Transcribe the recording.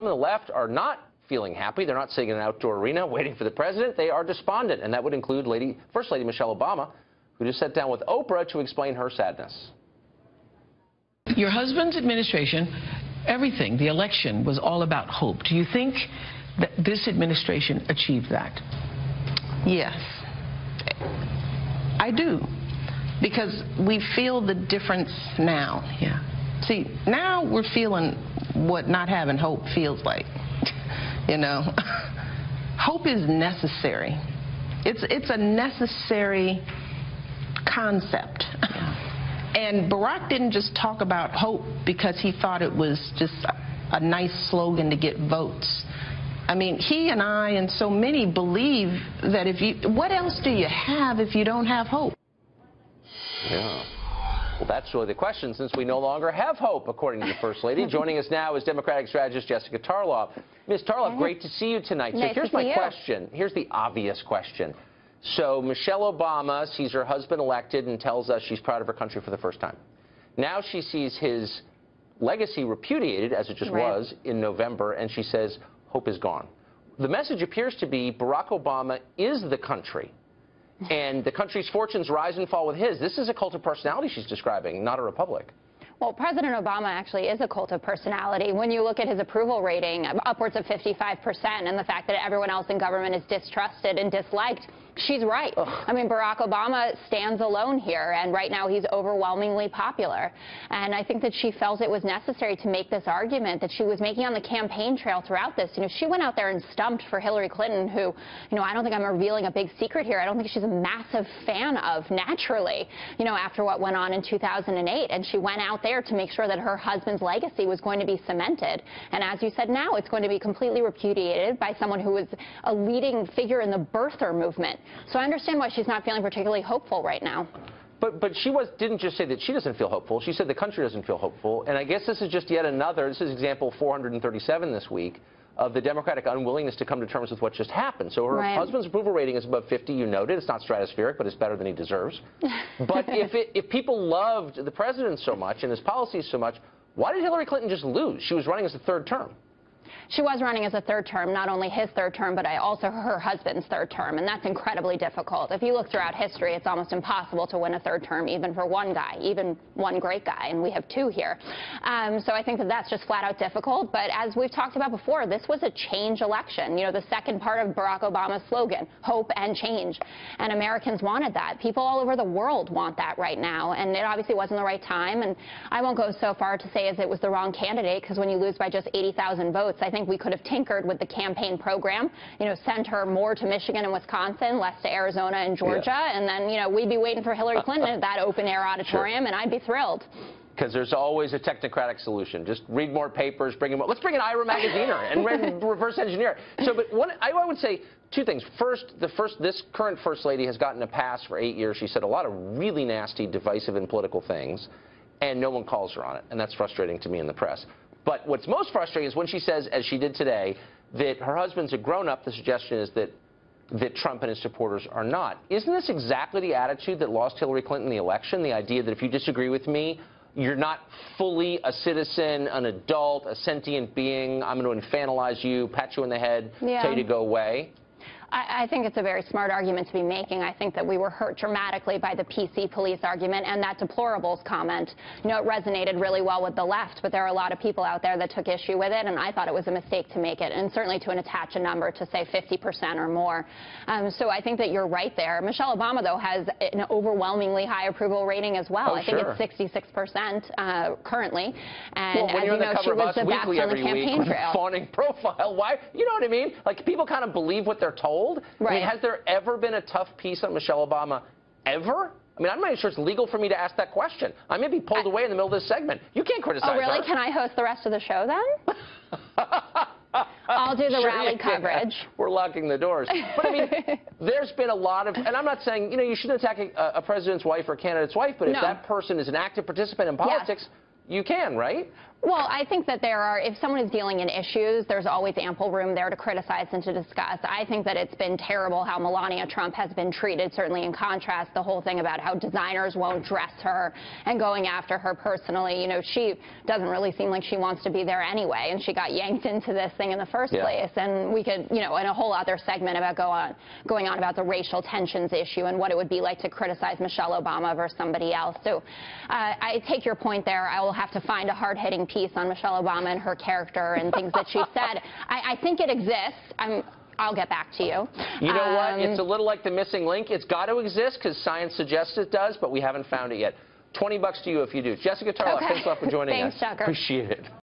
The left are not feeling happy. They're not sitting in an outdoor arena waiting for the president. They are despondent, and that would include First Lady Michelle Obama, who just sat down with Oprah to explain her sadness. Your husband's administration, everything, the election, was all about hope. Do you think that this administration achieved that? Yes, I do, because we feel the difference now. Yeah. See, now we're feeling what not having hope feels like. You know, hope is necessary. It's a necessary concept. Yeah. And Barack didn't just talk about hope because he thought it was just a nice slogan to get votes. I mean, he and I and so many believe that what else do you have if you don't have hope? Yeah. Well, that's really the question, since we no longer have hope, according to the First Lady. Joining us now is Democratic strategist Jessica Tarloff. Ms. Tarloff, great to see you tonight. Nice so here's my question. Here's the obvious question. So Michelle Obama sees her husband elected and tells us she's proud of her country for the first time. Now she sees his legacy repudiated, as it just was, in November, and she says hope is gone. The message appears to be Barack Obama is the country, and the country's fortunes rise and fall with his. This is a cult of personality she's describing, not a republic. Well, President Obama actually is a cult of personality. When you look at his approval rating, upwards of 55%, and the fact that everyone else in government is distrusted and disliked, she's right. I mean, Barack Obama stands alone here, and right now he's overwhelmingly popular. And I think that she felt it was necessary to make this argument that she was making on the campaign trail throughout this. You know, she went out there and stumped for Hillary Clinton, who, you know, I don't think I'm revealing a big secret here. I don't think she's a massive fan of, naturally, you know, after what went on in 2008. And she went out there to make sure that her husband's legacy was going to be cemented. And as you said, now it's going to be completely repudiated by someone who was a leading figure in the birther movement. So I understand why she's not feeling particularly hopeful right now. But she didn't just say that she doesn't feel hopeful. She said the country doesn't feel hopeful. And I guess this is just yet another, this is example 437 this week, of the Democratic unwillingness to come to terms with what just happened. So her husband's approval rating is above 50, you noted. It's not stratospheric, but it's better than he deserves. But if people loved the president so much and his policies so much, why did Hillary Clinton just lose? She was running as a third term. She was running as a third term, not only his third term, but also her husband's third term, and that's incredibly difficult. If you look throughout history, it's almost impossible to win a third term, even for one guy, even one great guy, and we have two here. So I think that that's just flat out difficult, but as we've talked about before, this was a change election. You know, the second part of Barack Obama's slogan, hope and change, and Americans wanted that. People all over the world want that right now, and it obviously wasn't the right time, and I won't go so far to say as it was the wrong candidate, because when you lose by just 80,000 votes, I think we could have tinkered with the campaign program, you know, sent her more to Michigan and Wisconsin, less to Arizona and Georgia, and then, you know, we'd be waiting for Hillary Clinton at that open-air auditorium, and I'd be thrilled. Because there's always a technocratic solution. Just read more papers, let's bring an Ira magaziner and reverse engineer. So, but I would say two things. First, this current First Lady has gotten a pass for 8 years. She said a lot of really nasty, divisive, and political things, and no one calls her on it, and that's frustrating to me in the press. But what's most frustrating is when she says, as she did today, that her husband's a grown-up. The suggestion is that Trump and his supporters are not. Isn't this exactly the attitude that lost Hillary Clinton the election? The idea that if you disagree with me, you're not fully a citizen, an adult, a sentient being. I'm going to infantilize you, pat you in the head, tell you to go away. I think it's a very smart argument to be making. I think that we were hurt dramatically by the PC police argument and that deplorables comment. You know, it resonated really well with the left, but there are a lot of people out there that took issue with it, and I thought it was a mistake to make it, and certainly to attach a number to say 50% or more. So I think that you're right there. Michelle Obama, though, has an overwhelmingly high approval rating as well. I think it's 66% currently. And as you know, she was the best on the campaign trail. Fawning profile. Why? You know what I mean? Like, people kind of believe what they're told. I mean, has there ever been a tough piece on Michelle Obama? Ever? I mean, I'm not even sure it's legal for me to ask that question. I may be pulled away in the middle of this segment. You can't criticize her. Oh, really? Can I host the rest of the show then? I'll do the rally coverage. We're locking the doors. But I mean, there's been a lot of, and I'm not saying, you know, you shouldn't attack a president's wife or a candidate's wife, but if that person is an active participant in politics, you can, right? Well, I think that if someone is dealing in issues, there's always ample room there to criticize and to discuss. I think that it's been terrible how Melania Trump has been treated, certainly in contrast, the whole thing about how designers won't dress her and going after her personally. You know, she doesn't really seem like she wants to be there anyway, and she got yanked into this thing in the first place. And we could, you know, in a whole other segment about going on about the racial tensions issue and what it would be like to criticize Michelle Obama versus somebody else. So I take your point there. I will have to find a hard-hitting piece on Michelle Obama and her character and things that she said. I think it exists. I'll get back to you. You know what? It's a little like the missing link. It's got to exist because science suggests it does, but we haven't found it yet. $20 to you if you do. Jessica Tarlock, thanks a lot for joining us. Thanks, Tucker. Appreciate it.